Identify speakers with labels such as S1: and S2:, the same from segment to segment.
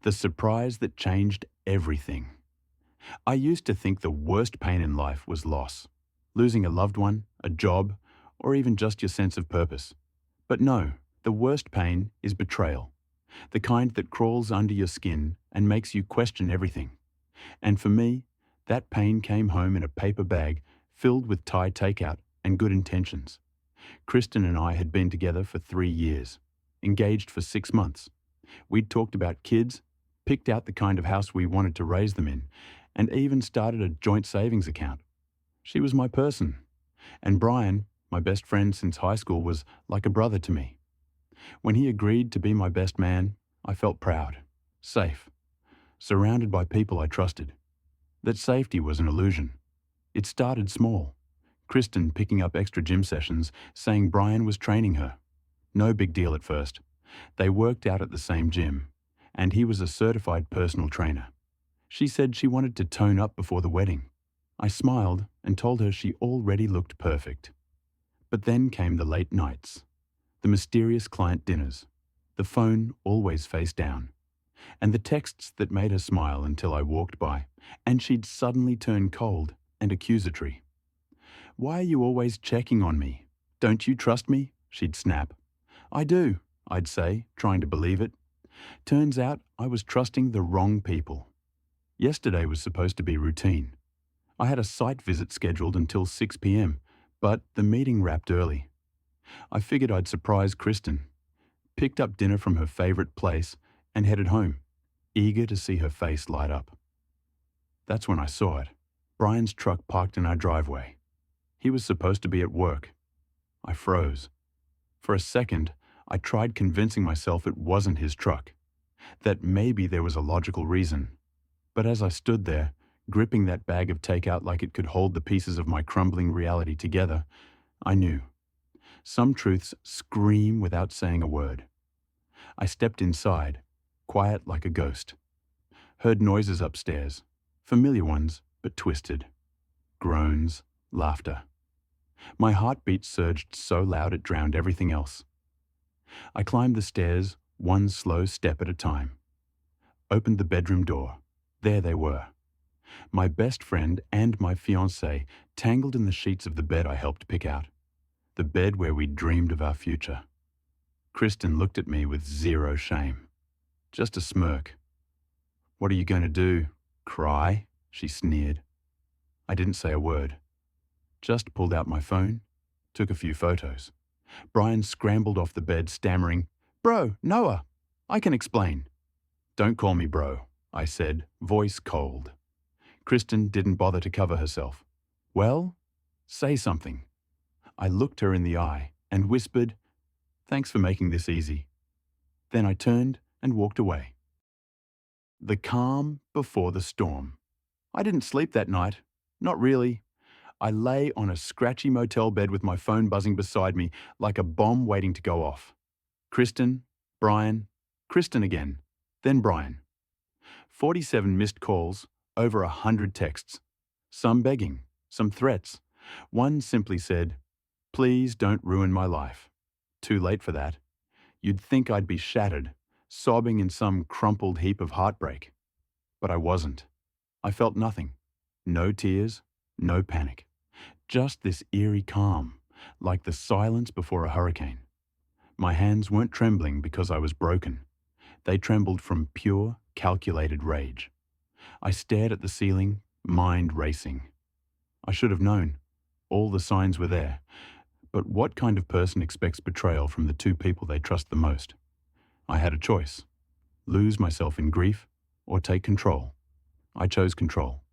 S1: The surprise that changed everything. I used to think the worst pain in life was loss, losing a loved one, a job, or even just your sense of purpose. But no, the worst pain is betrayal, the kind that crawls under your skin and makes you question everything. And for me, that pain came home in a paper bag filled with Thai takeout and good intentions. Kristen and I had been together for 3 years, engaged for 6 months. We'd talked about kids, picked out the kind of house we wanted to raise them in, and even started a joint savings account. She was my person. And Brian, my best friend since high school, was like a brother to me. When he agreed to be my best man, I felt proud, safe, surrounded by people I trusted. That safety was an illusion. It started small. Kristen picking up extra gym sessions, saying Brian was training her. No big deal at first. They worked out at the same gym, and he was a certified personal trainer. She said she wanted to tone up before the wedding. I smiled and told her she already looked perfect. But then came the late nights, the mysterious client dinners, the phone always face down, and the texts that made her smile until I walked by, and she'd suddenly turn cold and accusatory. "Why are you always checking on me? Don't you trust me?" she'd snap. "I do," I'd say, trying to believe it. Turns out I was trusting the wrong people. Yesterday was supposed to be routine. I had a site visit scheduled until 6 p.m, but the meeting wrapped early. I figured I'd surprise Kristen, picked up dinner from her favorite place, and headed home, eager to see her face light up. That's when I saw it. Brian's truck parked in our driveway. He was supposed to be at work. I froze. For a second, I tried convincing myself it wasn't his truck, that maybe there was a logical reason. But as I stood there, gripping that bag of takeout like it could hold the pieces of my crumbling reality together, I knew. Some truths scream without saying a word. I stepped inside, quiet like a ghost. Heard noises upstairs, familiar ones, but twisted. Groans, laughter. My heartbeat surged so loud it drowned everything else. I climbed the stairs, one slow step at a time. Opened the bedroom door. There they were. My best friend and my fiancée tangled in the sheets of the bed I helped pick out. The bed where we dreamed of our future. Kristen looked at me with zero shame. Just a smirk. "What are you going to do? Cry?" she sneered. I didn't say a word. Just pulled out my phone, took a few photos. Brian scrambled off the bed, stammering, "Bro, Noah, I can explain." "Don't call me bro," I said, voice cold. Kristen didn't bother to cover herself. "Well, say something." I looked her in the eye and whispered, "Thanks for making this easy." Then I turned and walked away. The calm before the storm. I didn't sleep that night. Not really. I lay on a scratchy motel bed with my phone buzzing beside me like a bomb waiting to go off. Kristen, Brian, Kristen again, then Brian. 47 missed calls, over 100 texts. Some begging, some threats. One simply said, "Please don't ruin my life." Too late for that. You'd think I'd be shattered, sobbing in some crumpled heap of heartbreak. But I wasn't. I felt nothing. No tears, no panic. Just this eerie calm, like the silence before a hurricane. My hands weren't trembling because I was broken. They trembled from pure, calculated rage. I stared at the ceiling, mind racing. I should have known. All the signs were there. But what kind of person expects betrayal from the two people they trust the most? I had a choice. Lose myself in grief or take control. I chose control.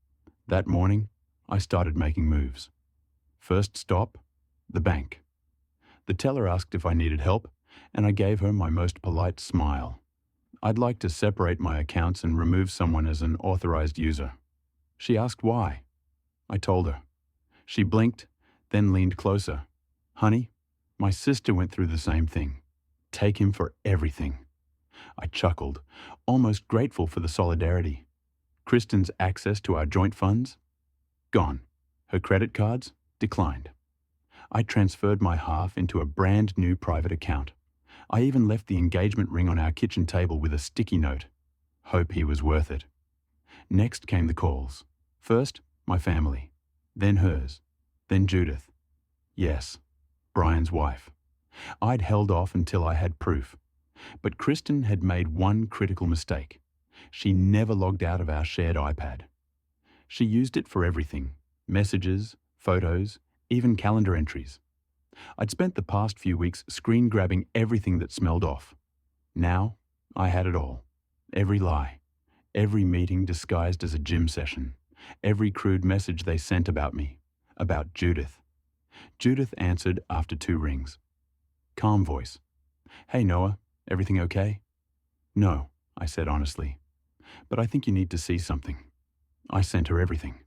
S1: That morning, I started making moves. First stop, the bank. The teller asked if I needed help, and I gave her my most polite smile. I'd like to separate my accounts and remove someone as an authorized user. She asked why. I told her. She blinked, then leaned closer. "Honey, my sister went through the same thing. Take him for everything." I chuckled, almost grateful for the solidarity. Kristen's access to our joint funds? Gone. Her credit cards? Declined. I transferred my half into a brand new private account. I even left the engagement ring on our kitchen table with a sticky note. Hope he was worth it. Next came the calls. First, my family, then hers, then Judith. Yes, Brian's wife. I'd held off until I had proof. But Kristen had made one critical mistake. She never logged out of our shared iPad. She used it for everything: messages, photos, even calendar entries. I'd spent the past few weeks screen grabbing everything that smelled off. Now, I had it all. Every lie. Every meeting disguised as a gym session. Every crude message they sent about me. About Judith. Judith answered after 2 rings. Calm voice. Hey Noah, everything okay? No, I said honestly. But I think you need to see something. I sent her everything.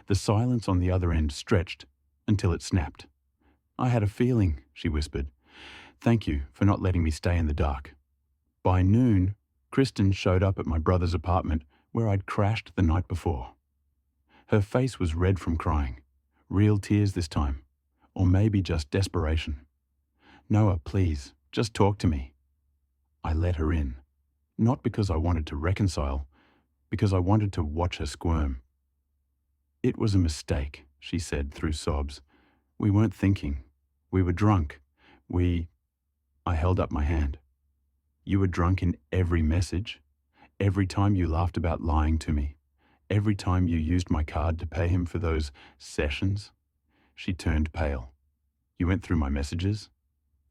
S1: The silence on the other end stretched until it snapped. I had a feeling, she whispered. Thank you for not letting me stay in the dark. By noon, Kristen showed up at my brother's apartment where I'd crashed the night before. Her face was red from crying. Real tears this time. Or maybe just desperation. Noah, please, just talk to me. I let her in. Not because I wanted to reconcile, because I wanted to watch her squirm. It was a mistake, she said through sobs. We weren't thinking. We were drunk. I held up my hand. You were drunk in every message. Every time you laughed about lying to me. Every time you used my card to pay him for those sessions. She turned pale. You went through my messages?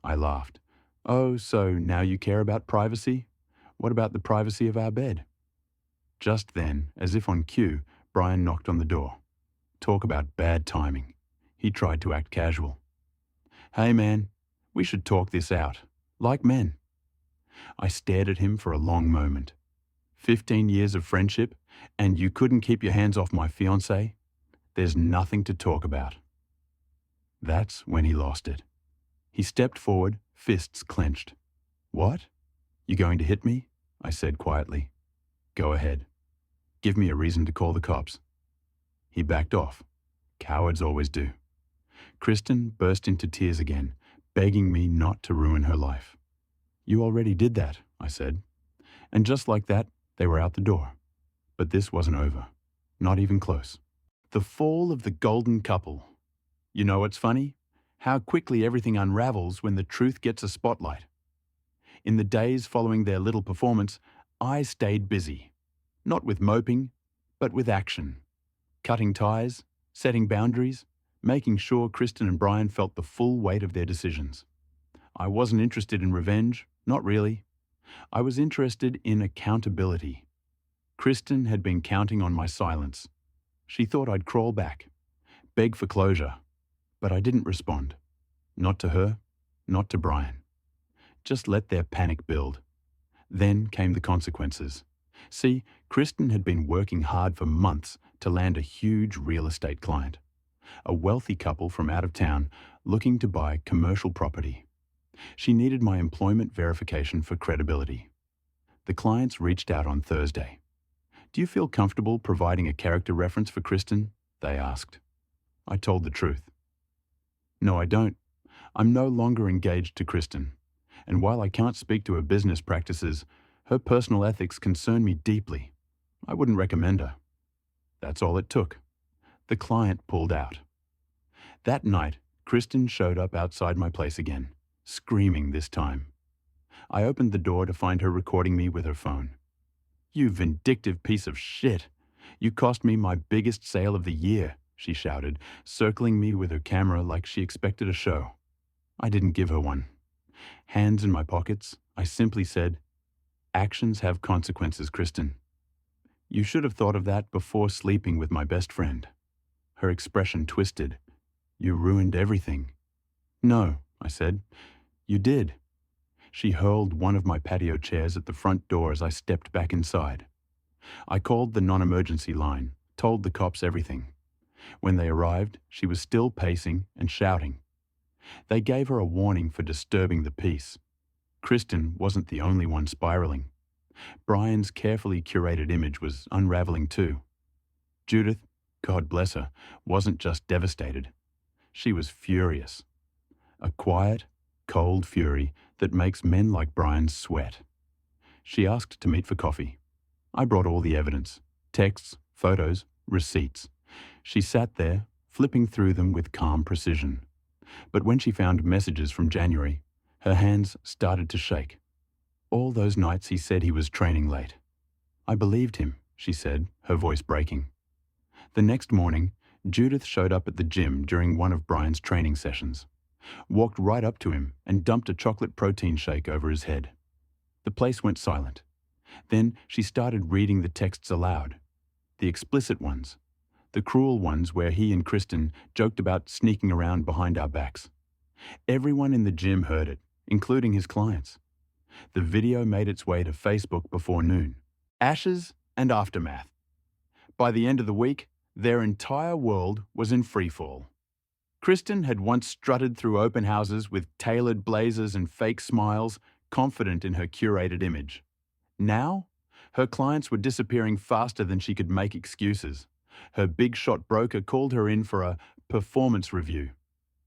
S1: I laughed. Oh, so now you care about privacy? What about the privacy of our bed? Just then, as if on cue, Brian knocked on the door. Talk about bad timing. He tried to act casual. Hey man, we should talk this out. Like men. I stared at him for a long moment. 15 years of friendship, and you couldn't keep your hands off my fiancée? There's nothing to talk about. That's when he lost it. He stepped forward, fists clenched. What? You going to hit me? I said quietly. Go ahead. Give me a reason to call the cops. He backed off. Cowards always do. Kristen burst into tears again, begging me not to ruin her life. You already did that, I said. And just like that, they were out the door. But this wasn't over. Not even close. The fall of the golden couple. You know what's funny? How quickly everything unravels when the truth gets a spotlight. In the days following their little performance, I stayed busy. Not with moping, but with action. Cutting ties, setting boundaries, making sure Kristen and Brian felt the full weight of their decisions. I wasn't interested in revenge, not really. I was interested in accountability. Kristen had been counting on my silence. She thought I'd crawl back, beg for closure, but I didn't respond. Not to her, not to Brian. Just let their panic build. Then came the consequences. See, Kristen had been working hard for months to land a huge real estate client. A wealthy couple from out of town looking to buy commercial property. She needed my employment verification for credibility. The clients reached out on Thursday. Do you feel comfortable providing a character reference for Kristen? They asked. I told the truth. No, I don't. I'm no longer engaged to Kristen. And while I can't speak to her business practices, her personal ethics concern me deeply. I wouldn't recommend her. That's all it took. The client pulled out. That night, Kristen showed up outside my place again, screaming this time. I opened the door to find her recording me with her phone. You vindictive piece of shit! You cost me my biggest sale of the year, she shouted, circling me with her camera like she expected a show. I didn't give her one. Hands in my pockets, I simply said, actions have consequences, Kristen. You should have thought of that before sleeping with my best friend. Her expression twisted. You ruined everything. No, I said. You did. She hurled one of my patio chairs at the front door as I stepped back inside. I called the non-emergency line, told the cops everything. When they arrived, she was still pacing and shouting. They gave her a warning for disturbing the peace. Kristen wasn't the only one spiraling. Brian's carefully curated image was unraveling too. Judith, God bless her, wasn't just devastated. She was furious. A quiet, cold fury that makes men like Brian sweat. She asked to meet for coffee. I brought all the evidence: texts, photos, receipts. She sat there, flipping through them with calm precision. But when she found messages from January, her hands started to shake. All those nights he said he was training late. I believed him, she said, her voice breaking. The next morning, Judith showed up at the gym during one of Brian's training sessions, walked right up to him and dumped a chocolate protein shake over his head. The place went silent. Then she started reading the texts aloud, the explicit ones, the cruel ones where he and Kristen joked about sneaking around behind our backs. Everyone in the gym heard it, including his clients. The video made its way to Facebook before noon. Ashes and aftermath. By the end of the week, their entire world was in freefall. Kristen had once strutted through open houses with tailored blazers and fake smiles, confident in her curated image. Now, her clients were disappearing faster than she could make excuses. Her big-shot broker called her in for a performance review,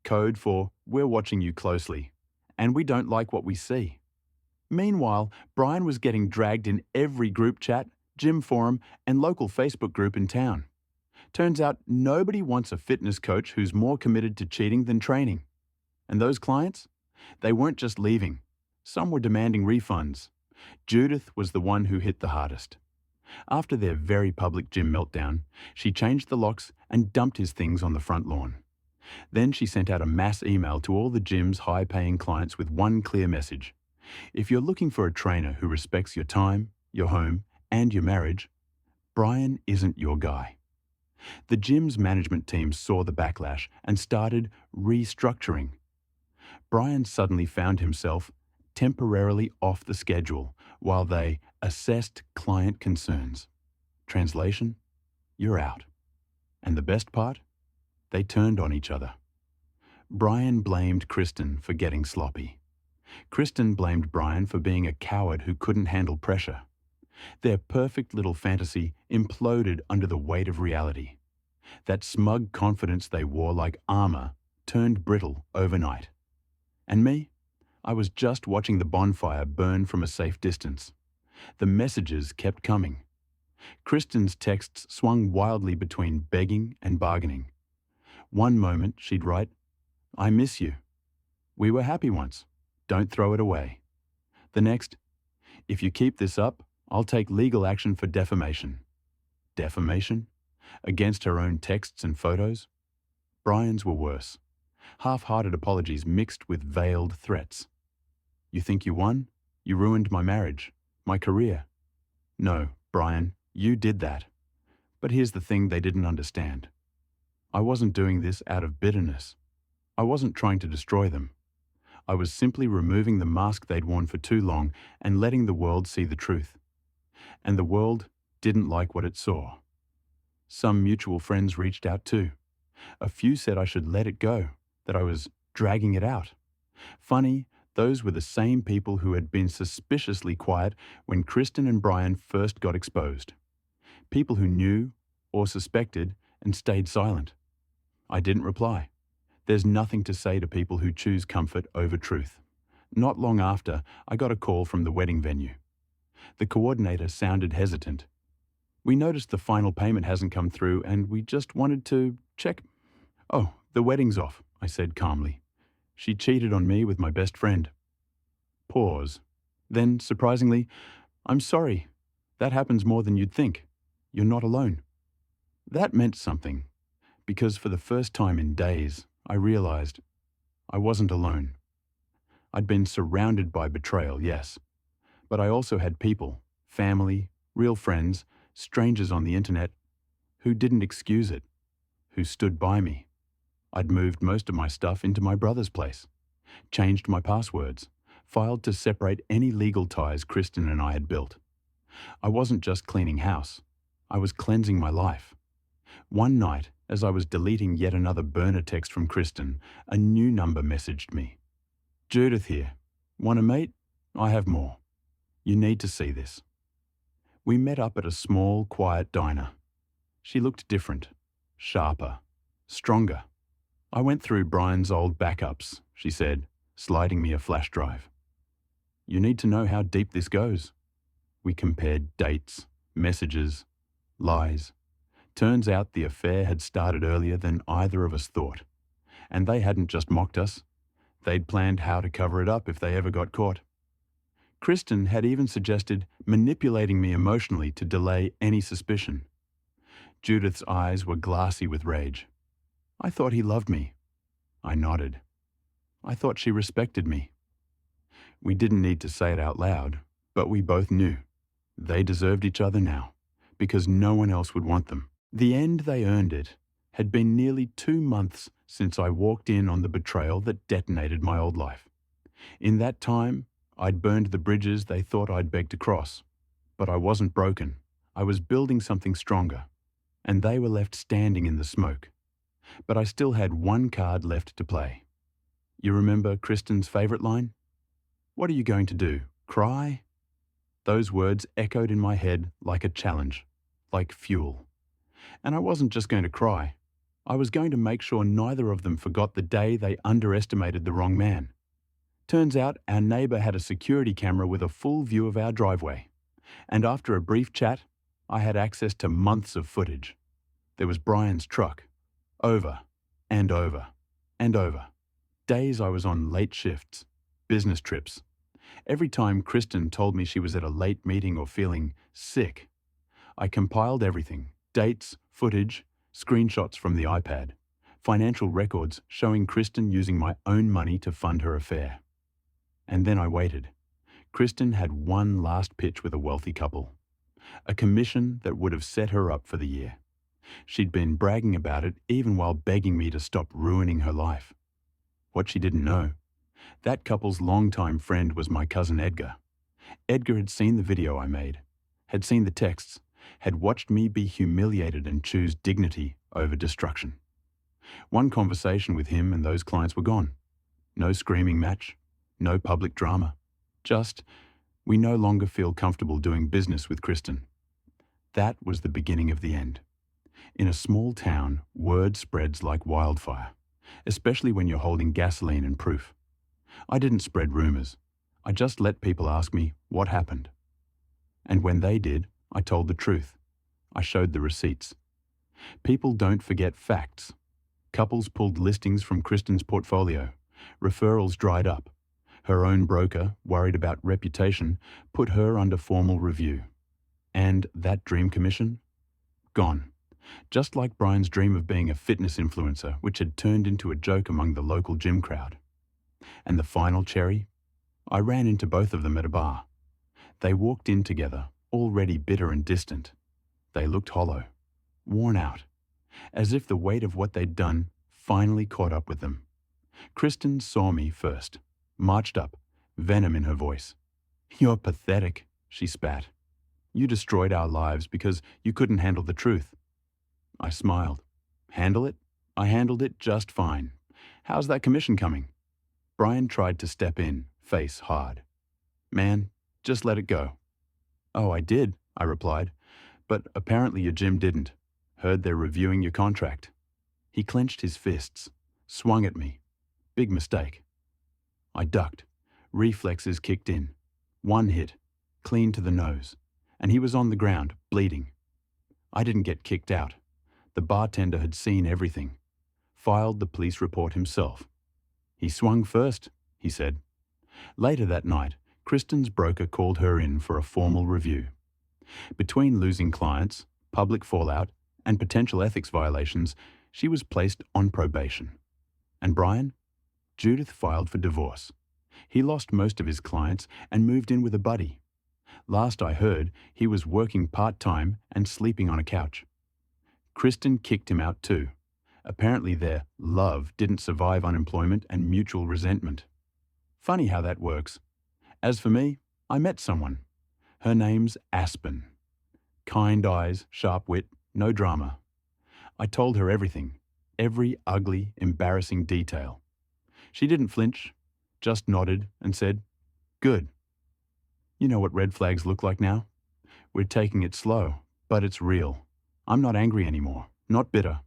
S1: code for "we're watching you closely, and we don't like what we see." Meanwhile, Brian was getting dragged in every group chat, gym forum, and local Facebook group in town. Turns out nobody wants a fitness coach who's more committed to cheating than training. And those clients? They weren't just leaving. Some were demanding refunds. Judith was the one who hit the hardest. After their very public gym meltdown, she changed the locks and dumped his things on the front lawn. Then she sent out a mass email to all the gym's high-paying clients with one clear message: if you're looking for a trainer who respects your time, your home, and your marriage, Brian isn't your guy. The gym's management team saw the backlash and started restructuring. Brian suddenly found himself temporarily off the schedule while they assessed client concerns. Translation: you're out. And the best part? They turned on each other. Brian blamed Kristen for getting sloppy. Kristen blamed Brian for being a coward who couldn't handle pressure. Their perfect little fantasy imploded under the weight of reality. That smug confidence they wore like armor turned brittle overnight. And me? I was just watching the bonfire burn from a safe distance. The messages kept coming. Kristen's texts swung wildly between begging and bargaining. One moment she'd write, "I miss you. We were happy once. Don't throw it away." The next, "If you keep this up, I'll take legal action for defamation." Defamation? Against her own texts and photos? Brian's were worse. Half-hearted apologies mixed with veiled threats. "You think you won? You ruined my marriage, my career." "No, Brian, you did that." But here's the thing they didn't understand. I wasn't doing this out of bitterness. I wasn't trying to destroy them. I was simply removing the mask they'd worn for too long and letting the world see the truth. And the world didn't like what it saw. Some mutual friends reached out too. A few said I should let it go, that I was dragging it out. Funny, those were the same people who had been suspiciously quiet when Kristen and Brian first got exposed. People who knew or suspected and stayed silent. I didn't reply. There's nothing to say to people who choose comfort over truth. Not long after, I got a call from the wedding venue. The coordinator sounded hesitant. "We noticed the final payment hasn't come through and we just wanted to check." "Oh, the wedding's off," I said calmly. "She cheated on me with my best friend." Pause. Then, surprisingly, "I'm sorry. That happens more than you'd think. You're not alone." That meant something, because for the first time in days, I realized I wasn't alone. I'd been surrounded by betrayal, yes, but I also had people, family, real friends, strangers on the internet, who didn't excuse it, who stood by me. I'd moved most of my stuff into my brother's place, changed my passwords, filed to separate any legal ties Kristen and I had built. I wasn't just cleaning house, I was cleansing my life. One night, as I was deleting yet another burner text from Kristen, a new number messaged me. "Judith here. Want a mate? I have more. You need to see this." We met up at a small, quiet diner. She looked different, sharper, stronger. "I went through Brian's old backups," she said, sliding me a flash drive. "You need to know how deep this goes." We compared dates, Messages, lies. Turns out the affair had started earlier than either of us thought. And they hadn't just mocked us. They'd planned how to cover it up if they ever got caught. Kristen had even suggested manipulating me emotionally to delay any suspicion. Judith's eyes were glassy with rage. I thought he loved me. I nodded. I thought she respected me. We didn't need to say it out loud, but we both knew. They deserved each other now, because no one else would want them. The end they earned it had been nearly 2 months since I walked in on the betrayal that detonated my old life. In that time, I'd burned the bridges they thought I'd beg to cross. But I wasn't broken. I was building something stronger. And they were left standing in the smoke. But I still had one card left to play. You remember Kristen's favorite line? What are you going to do? Cry? Those words echoed in my head like a challenge, like fuel. And I wasn't just going to cry. I was going to make sure neither of them forgot the day they underestimated the wrong man. Turns out our neighbour had a security camera with a full view of our driveway. And after a brief chat, I had access to months of footage. There was Brian's truck. Over and over and over. Days I was on late shifts, business trips. Every time Kristen told me she was at a late meeting or feeling sick, I compiled everything: dates, footage, screenshots from the iPad, financial records showing Kristen using my own money to fund her affair. And then I waited. Kristen had one last pitch with a wealthy couple, a commission that would have set her up for the year. She'd been bragging about it even while begging me to stop ruining her life. What she didn't know, that couple's longtime friend was my cousin Edgar. Edgar had seen the video I made, had seen the texts, had watched me be humiliated and choose dignity over destruction. One conversation with him and those clients were gone. No screaming match, no public drama. Just, we no longer feel comfortable doing business with Kristen. That was the beginning of the end. In a small town, word spreads like wildfire, especially when you're holding gasoline and proof. I didn't spread rumors. I just let people ask me what happened. And when they did, I told the truth. I showed the receipts. People don't forget facts. Couples pulled listings from Kristen's portfolio. Referrals dried up. Her own broker, worried about reputation, put her under formal review. And that dream commission? Gone. Just like Brian's dream of being a fitness influencer, which had turned into a joke among the local gym crowd. And the final cherry? I ran into both of them at a bar. They walked in together, already bitter and distant. They looked hollow, worn out, as if the weight of what they'd done finally caught up with them. Kristen saw me first, marched up, venom in her voice. "You're pathetic," she spat. "You destroyed our lives because you couldn't handle the truth." I smiled. "Handle it? I handled it just fine. How's that commission coming?" Brian tried to step in, face hard. "Man, just let it go." "Oh, I did," I replied. "But apparently your gym didn't. Heard they're reviewing your contract." He clenched his fists, swung at me. Big mistake. I ducked. Reflexes kicked in. One hit, clean to the nose, and he was on the ground, bleeding. I didn't get kicked out. The bartender had seen everything. Filed the police report himself. "He swung first," he said. Later that night, Kristen's broker called her in for a formal review. Between losing clients, public fallout, and potential ethics violations, she was placed on probation. And Brian? Judith filed for divorce. He lost most of his clients and moved in with a buddy. Last I heard, he was working part-time and sleeping on a couch. Kristen kicked him out too. Apparently their love didn't survive unemployment and mutual resentment. Funny how that works. As for me, I met someone. Her name's Aspen. Kind eyes, sharp wit, no drama. I told her everything, every ugly, embarrassing detail. She didn't flinch, just nodded and said, "Good." You know what red flags look like now? We're taking it slow, but it's real. I'm not angry anymore, not bitter.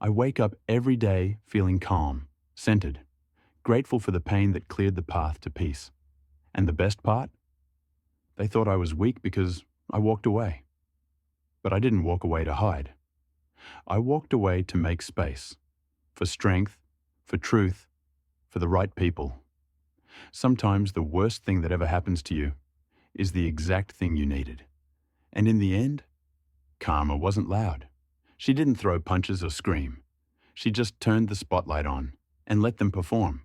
S1: I wake up every day feeling calm, centered, grateful for the pain that cleared the path to peace. And the best part? They thought I was weak because I walked away. But I didn't walk away to hide. I walked away to make space. For strength, for truth, for the right people. Sometimes the worst thing that ever happens to you is the exact thing you needed. And in the end, Karma wasn't loud. She didn't throw punches or scream. She just turned the spotlight on and let them perform.